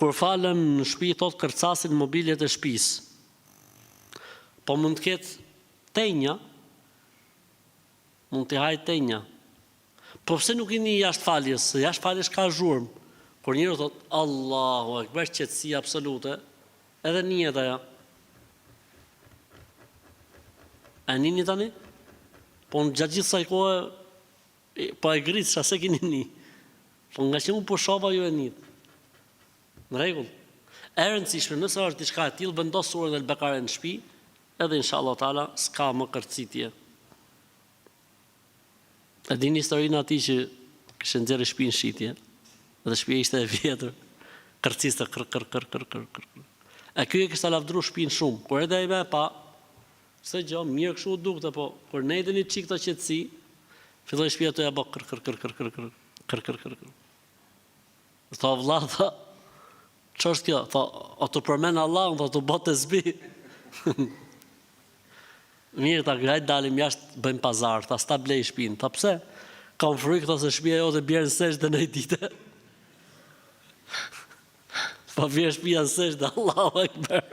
kur falem në shtëpi thot kërcasin mobiljet e shtëpisë. Po mund të ketë tenja, mund të hajë tenja. Po pse nuk jeni jashtë faljes? Se jashtë faljes ka zhurmë. Kur njëri thot Allahu Akbar, qetësi absolute, edhe njihet ajo. A nini tani? Po në gjatë gjithë saj kohë, po e gritë, qa se kini një. Po nga që mu po shova ju e njët. Në regull. E rëndësishme, nëse është diçka e tillë, vendos surën El-Bekare në shtëpi, edhe inshallah taala s'ka më kërcitje. E dini historinë atij që kishte nxjerrë shtëpinë shitje, dhe shtëpia ishte e vjetër, kërciste kër. E ky e kishte lavdru shtëpinë shumë, kur edhe ai më pa, se gjë, mirë kështu u dukte, po kur ne idheni çik të qetësi, filloi shtëpia të ja bë kër. Tha vlla, tha, ç'është kjo? Tha, o të përmend Allahun, tha të botë zbi. Mirë, ta hajde dalim jashtë, bëjmë pazar, ta sta blej shtëpinë. Ta pse? Kam frikë, ta se shtëpia jote bjerë në sesh dhe në ditë. Pa vjerë shtëpia në sesh dhe Allahu Akbar.